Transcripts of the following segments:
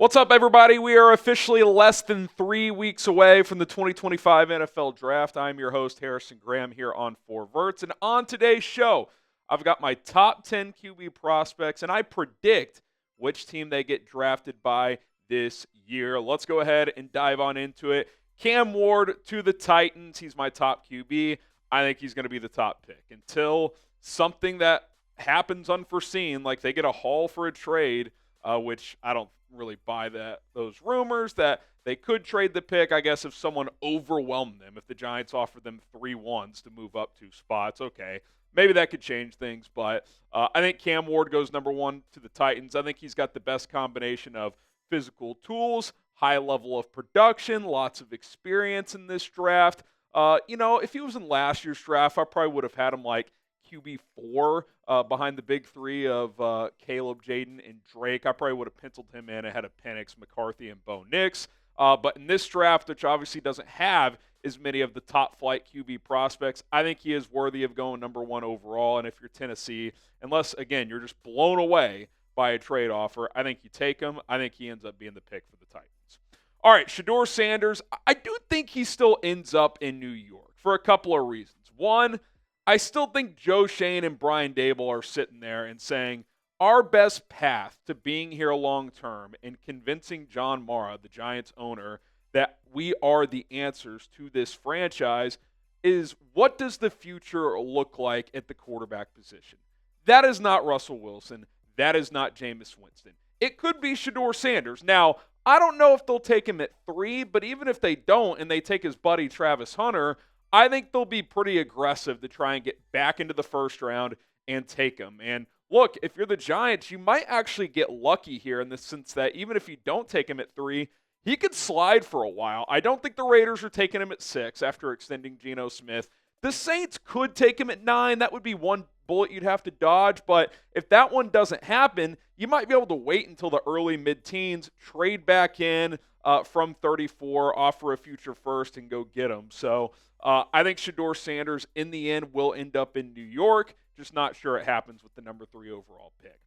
What's up, everybody? We are officially less than 3 weeks away from the 2025 NFL Draft. I'm your host, Harrison Graham, here on Four Verts. And on today's show, I've got my top 10 QB prospects, and I predict which team they get drafted by this year. Let's go ahead and dive on into it. Cam Ward to the Titans. He's my top QB. I think he's going to be the top pick until something that happens unforeseen, like they get a haul for a trade, which I don't really buy those rumors that they could trade the pick. I guess if someone overwhelmed them, if the Giants offered them 3 1s to move up 2 spots, okay, maybe that could change things. But I think Cam Ward goes number 1 to the Titans. I think he's got the best combination of physical tools, high level of production, lots of experience in this draft. If he was in last year's draft, I probably would have had him like QB4 behind the big three of Caleb, Jaden, and Drake. I probably would have penciled him in ahead of Penix, McCarthy, and Bo Nix. But in this draft, which obviously doesn't have as many of the top flight QB prospects, I think he is worthy of going number 1 overall. And if you're Tennessee, unless, again, you're just blown away by a trade offer, I think you take him. I think he ends up being the pick for the Titans. All right, Shedeur Sanders, I do think he still ends up in New York for a couple of reasons. One, I still think Joe Schoen and Brian Daboll are sitting there and saying our best path to being here long term and convincing John Mara, the Giants owner, that we are the answers to this franchise is what does the future look like at the quarterback position? That is not Russell Wilson. That is not Jameis Winston. It could be Shedeur Sanders. Now, I don't know if they'll take him at 3, but even if they don't and they take his buddy Travis Hunter, I think they'll be pretty aggressive to try and get back into the first round and take him. And look, if you're the Giants, you might actually get lucky here in the sense that even if you don't take him at 3, he could slide for a while. I don't think the Raiders are taking him at 6 after extending Geno Smith. The Saints could take him at 9. That would be one bullet you'd have to dodge. But if that one doesn't happen, you might be able to wait until the early mid-teens, trade back in from 34, offer a future first, and go get him. So I think Shedeur Sanders, in the end, will end up in New York. Just not sure it happens with the number 3 overall pick.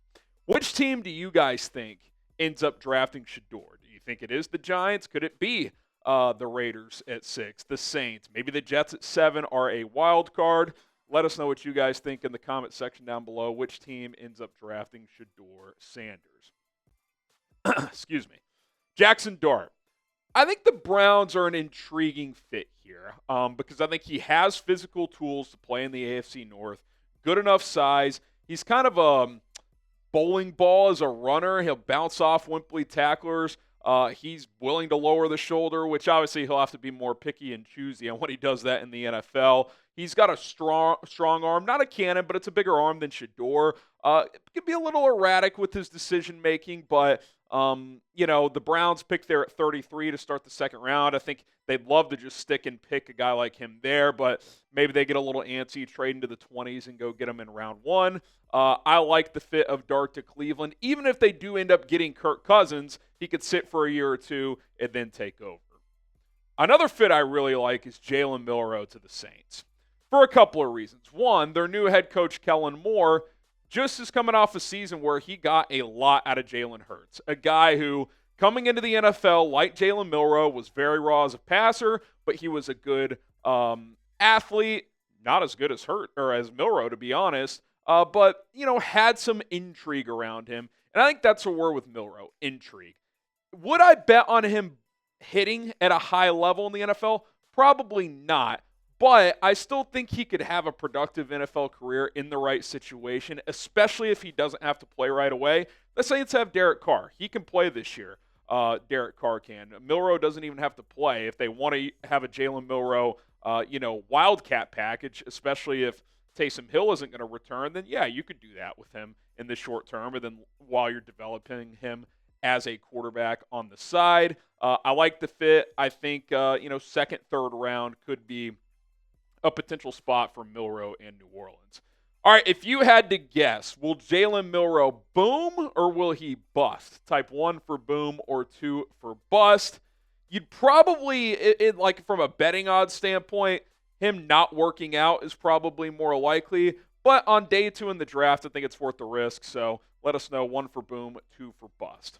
Which team do you guys think ends up drafting Shedeur? Do you think it is the Giants? Could it be the Raiders at 6, the Saints? Maybe the Jets at 7 are a wild card. Let us know what you guys think in the comment section down below. Which team ends up drafting Shedeur Sanders? Excuse me. Jaxson Dart. I think the Browns are an intriguing fit here because I think he has physical tools to play in the AFC North, good enough size. He's kind of a bowling ball as a runner. He'll bounce off wimply tacklers. He's willing to lower the shoulder, which obviously he'll have to be more picky and choosy on when he does that in the NFL. He's got a strong arm, not a cannon, but it's a bigger arm than Shedeur. It can be a little erratic with his decision-making, but the Browns picked there at 33 to start the second round. I think they'd love to just stick and pick a guy like him there, but maybe they get a little antsy, trade into the 20s and go get him in round 1. I like the fit of Dart to Cleveland. Even if they do end up getting Kirk Cousins, he could sit for a year or 2 and then take over. Another fit I really like is Jalen Milroe to the Saints for a couple of reasons. One, their new head coach, Kellen Moore, just is coming off a season where he got a lot out of Jalen Hurts, a guy who, coming into the NFL, like Jalen Milroe, was very raw as a passer, but he was a good athlete, not as good as as Milroe, to be honest, but had some intrigue around him, and I think that's what we're with Milroe, intrigue. Would I bet on him hitting at a high level in the NFL? Probably not. But I still think he could have a productive NFL career in the right situation, especially if he doesn't have to play right away. The Saints have Derek Carr. He can play this year. Derek Carr can. Milroe doesn't even have to play. If they want to have a Jalen Milroe, wildcat package, especially if Taysom Hill isn't going to return, then yeah, you could do that with him in the short term, and then while you're developing him as a quarterback on the side. I like the fit. I think, second, third round could be a potential spot for Milroe in New Orleans. All right, if you had to guess, will Jalen Milroe boom or will he bust? Type 1 for boom or 2 for bust. You'd probably, from a betting odds standpoint, him not working out is probably more likely. But on day 2 in the draft, I think it's worth the risk. So let us know, 1 for boom, 2 for bust.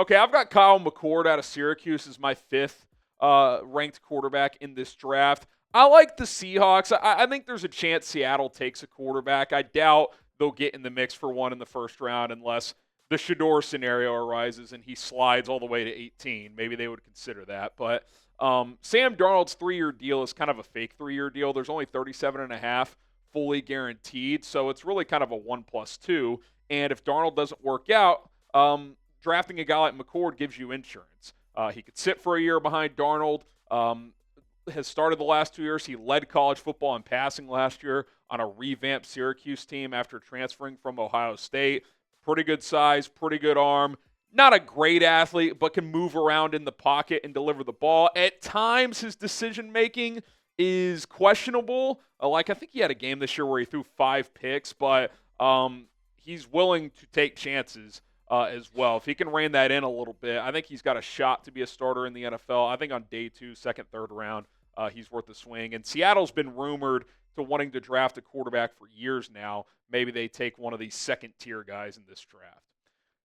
Okay, I've got Kyle McCord out of Syracuse as my fifth ranked quarterback in this draft. I like the Seahawks. I think there's a chance Seattle takes a quarterback. I doubt they'll get in the mix for one in the first round unless the Shedeur scenario arises and he slides all the way to 18. Maybe they would consider that. But Sam Darnold's 3-year deal is kind of a fake 3-year deal. There's only 37.5 fully guaranteed, so it's really kind of a 1+2. And if Darnold doesn't work out, drafting a guy like McCord gives you insurance. He could sit for a year behind Darnold. Has started the last 2 years. He led college football in passing last year on a revamped Syracuse team after transferring from Ohio State. Pretty good size, pretty good arm. Not a great athlete, but can move around in the pocket and deliver the ball. At times, his decision-making is questionable. I think he had a game this year where he threw 5 picks, but he's willing to take chances as well. If he can rein that in a little bit, I think he's got a shot to be a starter in the NFL. I think on day 2, second, third round, he's worth a swing. And Seattle's been rumored to wanting to draft a quarterback for years now. Maybe they take one of these second-tier guys in this draft.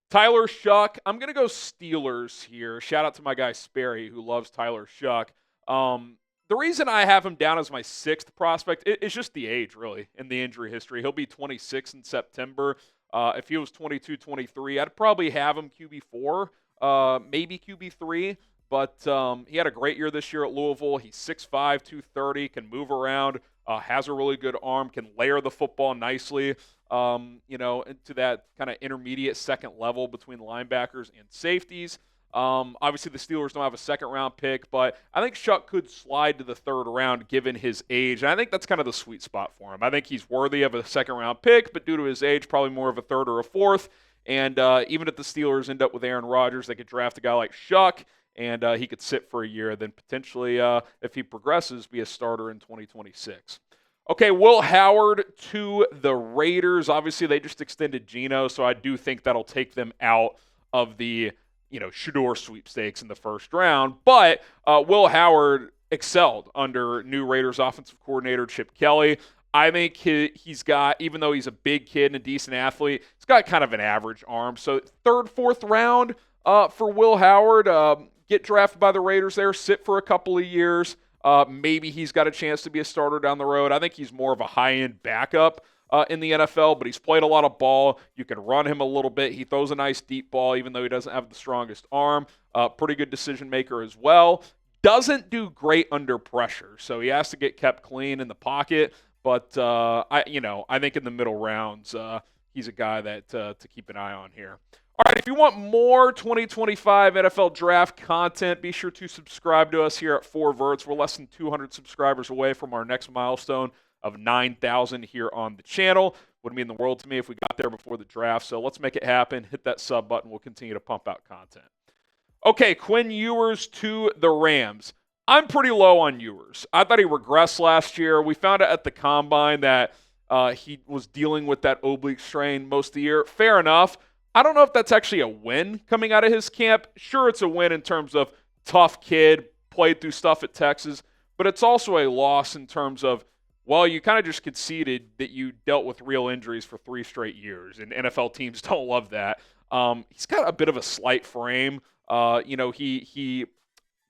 Tyler Shough. I'm going to go Steelers here. Shout out to my guy Sperry, who loves Tyler Shough. The reason I have him down as my 6th prospect is just the age, really, and the injury history. He'll be 26 in September. If he was 22, 23, I'd probably have him QB4, maybe QB3. But he had a great year this year at Louisville. He's 6'5", 230, can move around, has a really good arm, can layer the football nicely, into that kind of intermediate second level between linebackers and safeties. Obviously, the Steelers don't have a second-round pick, but I think Shough could slide to the third round given his age, and I think that's kind of the sweet spot for him. I think he's worthy of a second-round pick, but due to his age, probably more of a third or a fourth. And even if the Steelers end up with Aaron Rodgers, they could draft a guy like Shough, and he could sit for a year, then potentially, if he progresses, be a starter in 2026. Okay, Will Howard to the Raiders. Obviously, they just extended Geno, so I do think that'll take them out of the Shedeur sweepstakes in the first round. But Will Howard excelled under new Raiders offensive coordinator Chip Kelly. I think he's got, even though he's a big kid and a decent athlete, he's got kind of an average arm. So third, fourth round for Will Howard. Get drafted by the Raiders there, sit for a couple of years. Maybe he's got a chance to be a starter down the road. I think he's more of a high-end backup in the NFL, but he's played a lot of ball. You can run him a little bit. He throws a nice deep ball, even though he doesn't have the strongest arm. Pretty good decision maker as well. Doesn't do great under pressure, so he has to get kept clean in the pocket. But I think in the middle rounds, he's a guy that to keep an eye on here. All right, if you want more 2025 NFL draft content, be sure to subscribe to us here at 4Verts. We're less than 200 subscribers away from our next milestone of 9,000 here on the channel. Would mean the world to me if we got there before the draft. So let's make it happen. Hit that sub button. We'll continue to pump out content. Okay, Quinn Ewers to the Rams. I'm pretty low on Ewers. I thought he regressed last year. We found out at the Combine that he was dealing with that oblique strain most of the year. Fair enough. I don't know if that's actually a win coming out of his camp. Sure, it's a win in terms of tough kid, played through stuff at Texas, but it's also a loss in terms of, well, you kind of just conceded that you dealt with real injuries for 3 straight years, and NFL teams don't love that. He's got a bit of a slight frame. He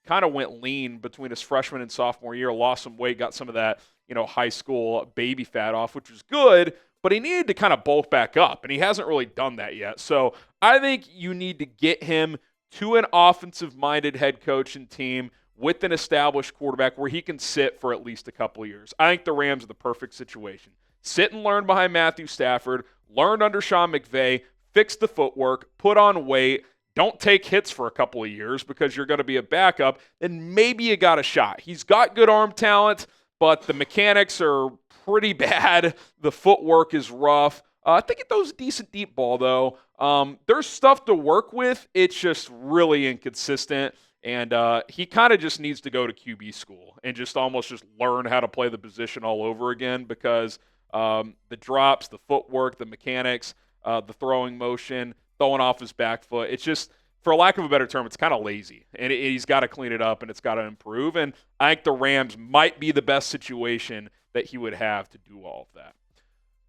kind of went lean between his freshman and sophomore year, lost some weight, got some of that, high school baby fat off, which was good, but he needed to kind of bulk back up, and he hasn't really done that yet. So I think you need to get him to an offensive-minded head coach and team with an established quarterback where he can sit for at least a couple of years. I think the Rams are the perfect situation. Sit and learn behind Matthew Stafford, learn under Sean McVay, fix the footwork, put on weight, don't take hits for a couple of years because you're going to be a backup, and maybe you got a shot. He's got good arm talent, but the mechanics are pretty bad. The footwork is rough. I think it throws a decent deep ball, though. There's stuff to work with. It's just really inconsistent, and he kind of just needs to go to QB school and just learn how to play the position all over again because the drops, the footwork, the mechanics, the throwing motion, throwing off his back foot, it's just, for lack of a better term, it's kind of lazy, and he's got to clean it up, and it's got to improve, and I think the Rams might be the best situation that he would have to do all of that.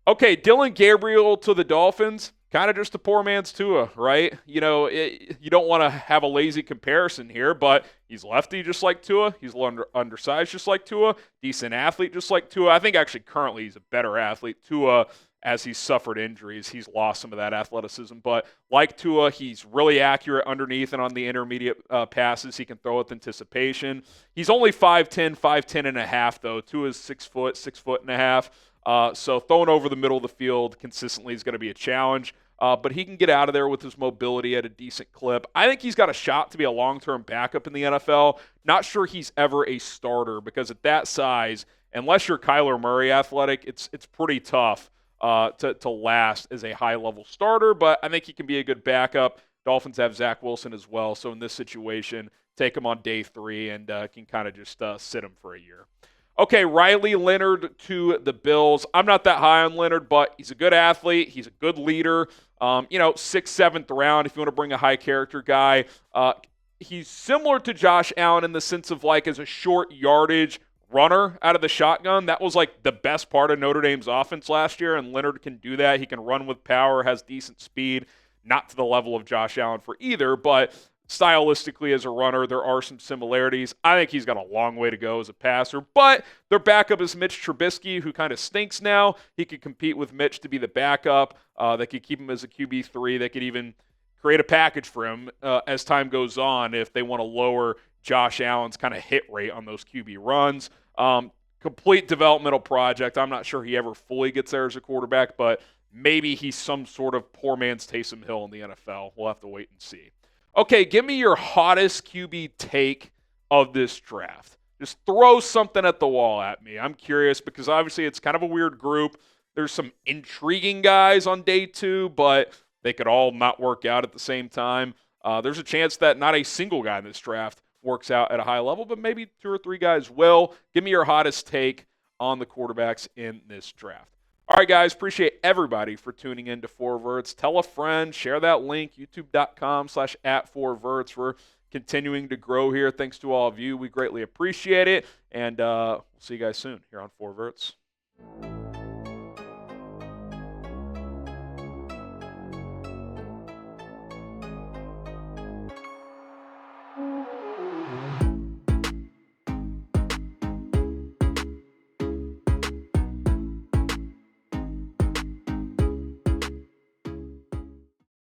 Okay, Dillon Gabriel to the Dolphins. kind of just a poor man's Tua, right? You don't want to have a lazy comparison here, but he's lefty just like Tua. He's undersized just like Tua. Decent athlete just like Tua. I think actually currently he's a better athlete. Tua, as he's suffered injuries, he's lost some of that athleticism. But like Tua, he's really accurate underneath and on the intermediate passes. He can throw with anticipation. He's only 5'10", 5'10 and a half, though. Tua's 6 foot, 6 foot and a half. So throwing over the middle of the field consistently is going to be a challenge. But he can get out of there with his mobility at a decent clip. I think he's got a shot to be a long-term backup in the NFL. Not sure he's ever a starter because at that size, unless you're Kyler Murray athletic, it's pretty tough to last as a high-level starter. But I think he can be a good backup. Dolphins have Zach Wilson as well. So in this situation, take him on day 3 and can kind of just sit him for a year. Okay, Riley Leonard to the Bills. I'm not that high on Leonard, but he's a good athlete. He's a good leader. 6th, 7th round if you want to bring a high-character guy. He's similar to Josh Allen in the sense of as a short yardage runner out of the shotgun. That was the best part of Notre Dame's offense last year, and Leonard can do that. He can run with power, has decent speed. Not to the level of Josh Allen for either, but stylistically as a runner, there are some similarities. I think he's got a long way to go as a passer, but their backup is Mitch Trubisky, who kind of stinks now. He could compete with Mitch to be the backup. They could keep him as a QB3. They could even create a package for him as time goes on if they want to lower Josh Allen's kind of hit rate on those QB runs. Complete developmental project. I'm not sure he ever fully gets there as a quarterback, but maybe he's some sort of poor man's Taysom Hill in the NFL. We'll have to wait and see. Okay, give me your hottest QB take of this draft. Just throw something at the wall at me. I'm curious because obviously it's kind of a weird group. There's some intriguing guys on day 2, but they could all not work out at the same time. There's a chance that not a single guy in this draft works out at a high level, but maybe 2 or 3 guys will. Give me your hottest take on the quarterbacks in this draft. All right, guys, appreciate everybody for tuning in to 4Verts. Tell a friend, share that link, youtube.com/@4Verts. We're continuing to grow here. Thanks to all of you. We greatly appreciate it. And we'll see you guys soon here on 4Verts.